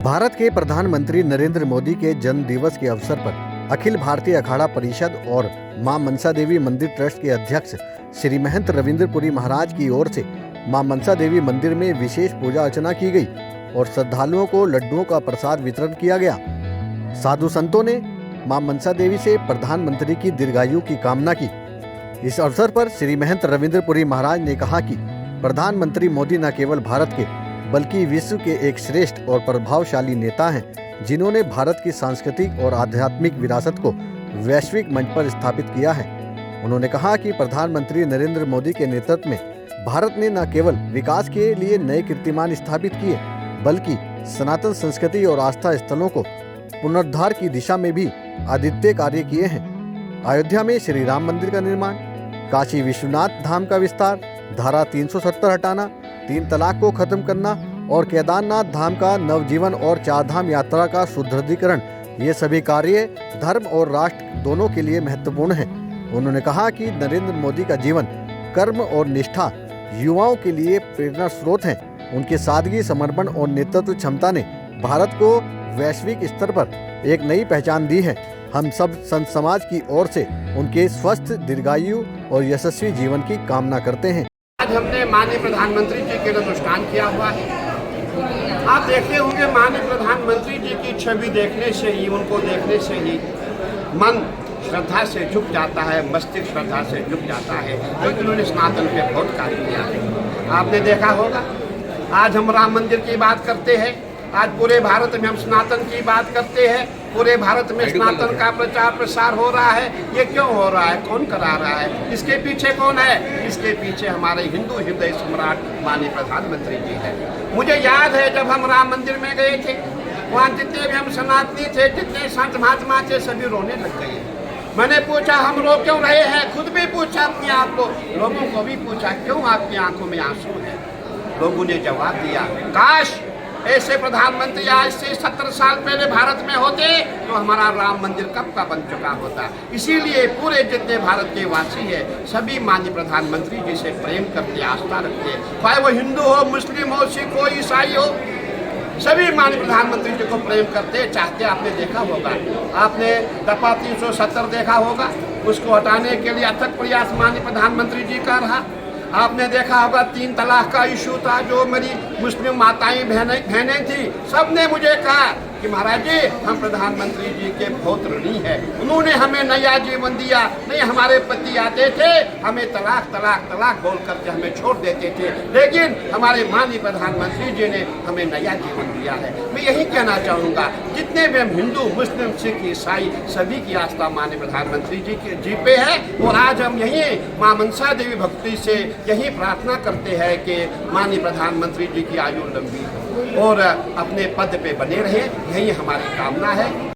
भारत के प्रधानमंत्री नरेंद्र मोदी के जन्म दिवस के अवसर पर अखिल भारतीय अखाड़ा परिषद और मां मनसा देवी मंदिर ट्रस्ट के अध्यक्ष श्री महंत रविंद्र पुरी महाराज की ओर से मां मनसा देवी मंदिर में विशेष पूजा अर्चना की गई और श्रद्धालुओं को लड्डुओं का प्रसाद वितरण किया गया। साधु संतों ने मां मनसा देवी से प्रधानमंत्री की दीर्घायु की कामना की। इस अवसर पर श्री महंत रविंद्र पुरी महाराज ने कहा कि प्रधानमंत्री मोदी न केवल भारत के बल्कि विश्व के एक श्रेष्ठ और प्रभावशाली नेता हैं, जिन्होंने भारत की सांस्कृतिक और आध्यात्मिक विरासत को वैश्विक मंच पर स्थापित किया है। उन्होंने कहा कि प्रधानमंत्री नरेंद्र मोदी के नेतृत्व में भारत ने न केवल विकास के लिए नए कीर्तिमान स्थापित किए, बल्कि सनातन संस्कृति और आस्था स्थलों को पुनरुद्धार की दिशा में भी अद्वितीय कार्य किए हैं। अयोध्या में श्री राम मंदिर का निर्माण, काशी विश्वनाथ धाम का विस्तार, धारा 370 हटाना, 3 तलाक को खत्म करना और केदारनाथ धाम का नवजीवन और 4 धाम यात्रा का सुदृढ़ीकरण, ये सभी कार्य धर्म और राष्ट्र दोनों के लिए महत्वपूर्ण हैं। उन्होंने कहा कि नरेंद्र मोदी का जीवन, कर्म और निष्ठा युवाओं के लिए प्रेरणा स्रोत हैं। उनकी सादगी, समर्पण और नेतृत्व क्षमता ने भारत को वैश्विक स्तर पर एक नई पहचान दी है। हम सब संत समाज की ओर से उनके स्वस्थ, दीर्घायु और यशस्वी जीवन की कामना करते हैं। आज हमने माननीय प्रधानमंत्री जी के लिए अनुष्ठान किया हुआ है। आप देखते होंगे माननीय प्रधानमंत्री जी की छवि देखने से ही, उनको देखने से ही मन श्रद्धा से झुक जाता है, मस्तिष्क श्रद्धा से झुक जाता है, क्योंकि उन्होंने सनातन पे बहुत कार्य किया है। आपने देखा होगा, आज हम राम मंदिर की बात करते हैं, आज पूरे भारत में हम सनातन की बात करते हैं, पूरे भारत में सनातन का प्रचार प्रसार हो रहा है। ये क्यों हो रहा है? कौन करा रहा है? इसके पीछे कौन है? इसके पीछे हमारे हिंदू हृदय सम्राट माननीय प्रधानमंत्री जी है। मुझे याद है जब हम राम मंदिर में गए थे, वहाँ जितने भी हम सनातनी थे, जितने संत महात्मा थे, सभी रोने लग गए। मैंने पूछा हम रो क्यों रहे हैं? खुद भी पूछा अपने आप को, लोगों को भी पूछा क्यों आपकी आंखों में आंसू है? लोगों ने जवाब दिया, काश ऐसे प्रधानमंत्री आज से 70 साल पहले भारत में होते तो हमारा राम मंदिर कब का बन चुका होता। इसीलिए पूरे जितने भारत के वासी हैं, सभी माननीय प्रधानमंत्री जी से प्रेम करते, आस्था रखते, चाहे वो हिंदू हो, मुस्लिम हो, सिख हो, ईसाई हो, सभी माननीय प्रधानमंत्री जी को प्रेम करते, चाहते। आपने देखा होगा, आपने दफा 370 देखा होगा, उसको हटाने के लिए अथक प्रयास माननीय प्रधानमंत्री जी का रहा। आपने देखा होगा 3 तलाक का इशू था, जो मेरी मुस्लिम माताएं बहनें थी, सब ने मुझे कहा कि महाराज जी हम प्रधानमंत्री जी के बहुत ऋणी हैं, उन्होंने हमें नया जीवन दिया। नहीं, हमारे पति आते थे, हमें तलाक तलाक तलाक बोल करके हमें छोड़ देते थे, लेकिन हमारे माननीय प्रधानमंत्री जी ने हमें नया जीवन दिया है। मैं यही कहना चाहूँगा, जितने भी हम हिंदू, मुस्लिम, सिख, ईसाई, सभी की आस्था माननीय प्रधानमंत्री जी पे है। और आज हम यही माँ मनसा देवी भक्ति से यही प्रार्थना करते हैं कि माननीय प्रधानमंत्री जी की आयु लंबी हो और अपने पद पे बने रहे, यही हमारी कामना है।